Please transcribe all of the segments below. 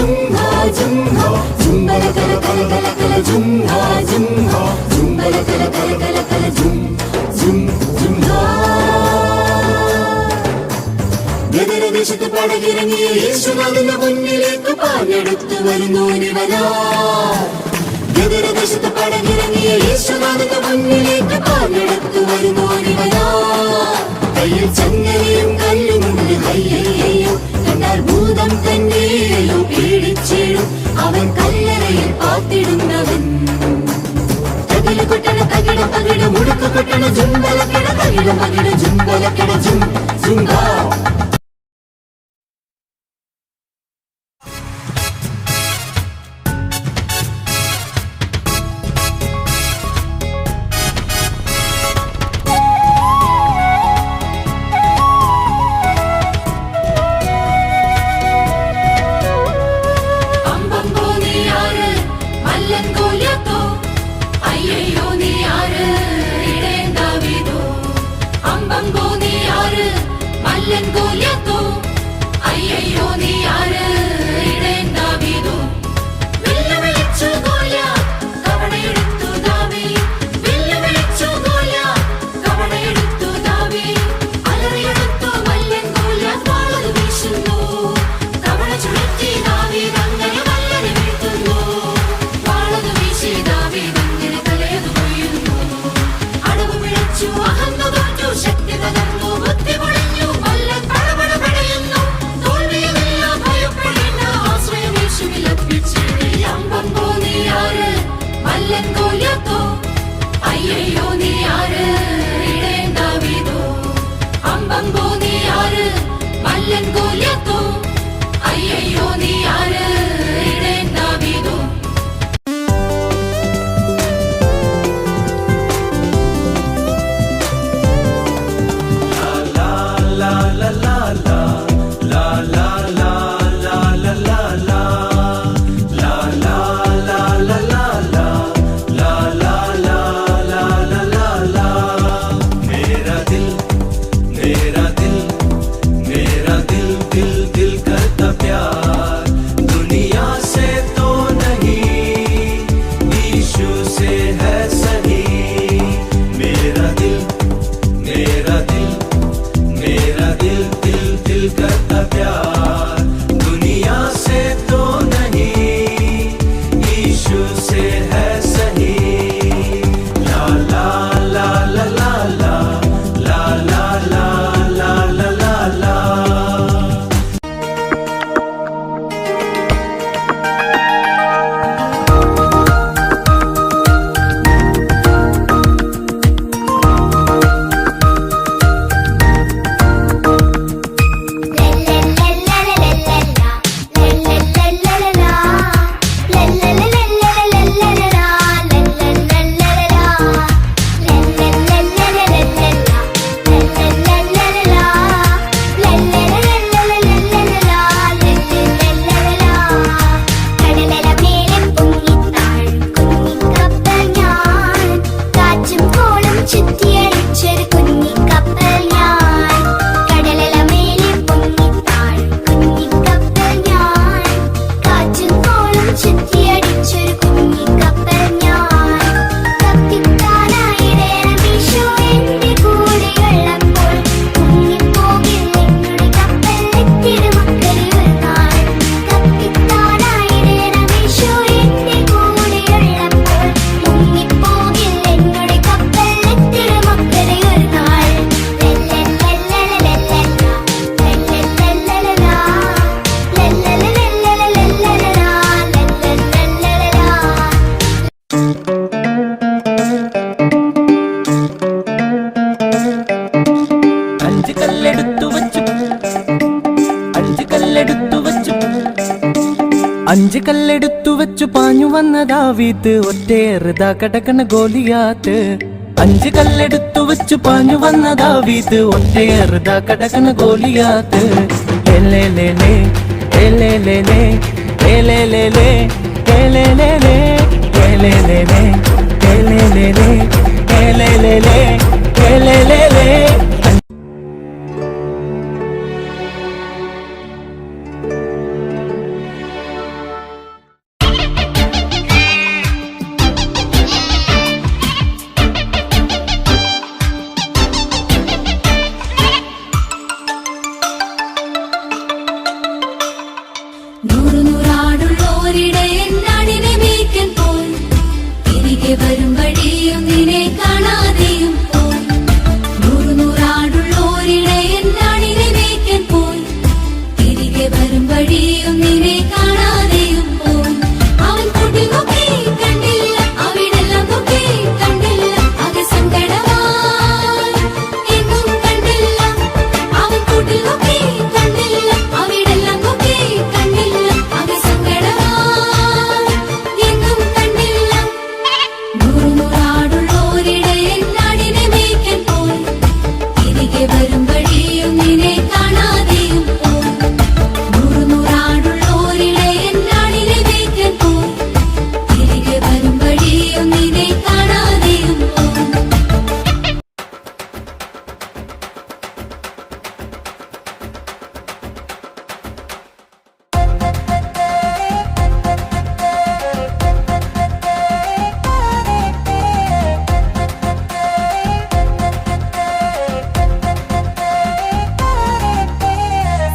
ജുംഹാ ജുംഹാ ജുംബല കല കല കല കല ജുംഹാ ജുംഹാ ജുംബല കല കല കല കല ജും ജും ജുംഹാ. ഗദരദേശത്ത് പടകിറങ്ങിയ യേശുനാഥന്റെ മുന്നിലേക്ക് പാഞ്ഞെടുത്തു വരുന്നോനിവനാ. ഗദരദേശത്ത് പടകിറങ്ങിയ യേശുനാഥന്റെ മുന്നിലേക്ക് പാഞ്ഞെടുത്തു വരുന്നോനിവനാ. കയ്യിൽ ചങ്ങലയും കല്ലുമുണ്ട് കയ്യയ്യോ, എന്നാൽ ഭൂതം തന്നെയോ പേടിച്ചിടും അവൻ കല്ലറയിൽ പാത്തിടുന്നവൻ. തകില കൊട്ടണ തകിട പകിട മുടുക്ക കൊട്ടണ ജുംബലക്കട തകിട പകിട ജുംബലക്കട ജും ജുംബാ. അഞ്ച് കല്ലെടുത്തു വെച്ചു പാഞ്ഞു വന്ന ദാവീദ് ഒറ്റയേറുതാ കടക്കണ ഗോലിയാത്ത്. അഞ്ച് കല്ലെടുത്തു വെച്ചു പാഞ്ഞു വന്ന ദാവീദ് ഒറ്റയേറുതാ കടക്കണ ഗോലിയാത്ത്. എലേലേലേ എലേലേലേ എലേലേലേ എലേലേലേ എലേലേലേ എലേലേലേ എലേലേലേ എലേലേലേ. ഓരിടയൻ നാടിനെ മേയ്ക്കാൻ പോയി തിരികെ വരും വഴിയും നിന്നെ കാണാതെയും പോയി നൂറാടുള്ളോരിടയൻ നാടിനെ മേയ്ക്കാൻ പോയി തിരികെ വരും വഴിയും നിന്നെ കാണാതെയും പോയി അവൻ കൂട്ടിൽ നോക്കി കണ്ടില്ല അവിടെല്ലാം നോക്കി കണ്ടില്ല ആകെ സങ്കടമായി എങ്ങും കണ്ടില്ല അവൻ കൂട്ടിൽ നോക്കി കണ്ടില്ല അവിടെല്ലാം നോക്കി കണ്ടില്ല ആകെ സങ്കടമായി എങ്ങും കണ്ടില്ല നൂറാടുള്ളോരിടയൻ നാടിനെ മേയ്ക്കാൻ പോയി തിരികെ വരും വഴിയും നിന്നെ കാണാതെയും പോയി നൂറാടുള്ളോരിടയൻ നാടിനെ മേയ്ക്കാൻ പോയി തിരികെ വരും വഴിയും നിന്നെ കാണാതെയും പോയി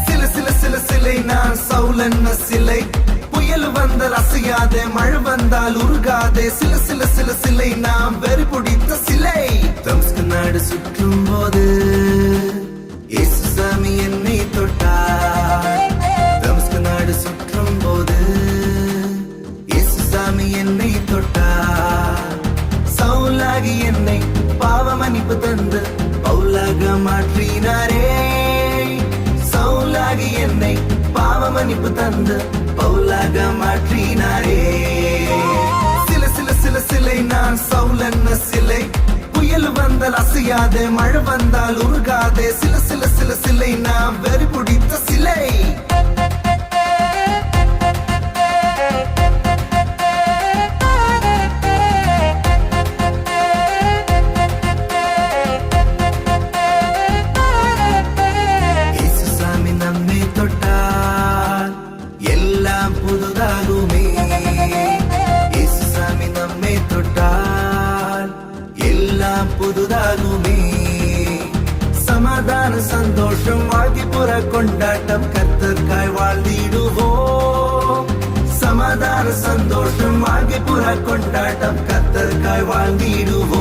சில சில சில சிலை நான் சவுல் என்ன சிலை புயல் வந்தால் அசையாதே மழை வந்தால் உருகாதே சில சில சில சிலை நாம் வெறி பிடித்த சிலை தம்ஸ்கு நாடு சுற்றும் போது இயேசு சாமி என்னை தொட்டார் தம்ஸ்கு நாடு சுற்றும் போது இயேசு சாமி என்னை தொட்டார் சவுலாகி என்னை பாவ மன்னிப்பு தந்து பவுலாக மாற்றினாரே சவுலாகி என்னை பாவ மன்னிப்பு தந்து பவுலாக மாற்றினாரே சில சில சில சிலை நான் சவுல் என்ன சிலை புயல் வந்தால் அசையாதே மழை வந்தால் உருகாதே சில சில சில சிலை நான் வெறி பிடித்த சிலை இயேசு சாமி நம்மை தொட்டால் எல்லாம் புதுதாகுமே இயேசு சாமி நம்மை தொட்டால் எல்லாம் புதுதாகுமே சமாதான சந்தோஷம் வாழ்க்கை புற கொண்டாட்டம் கர்த்தர்காய் வாழ்ந்திடுவோம் சமாதான சந்தோஷம் வாழ்க்கை புற கொண்டாட்டம் கர்த்தர்காய் வாழ்ந்திடுவோம்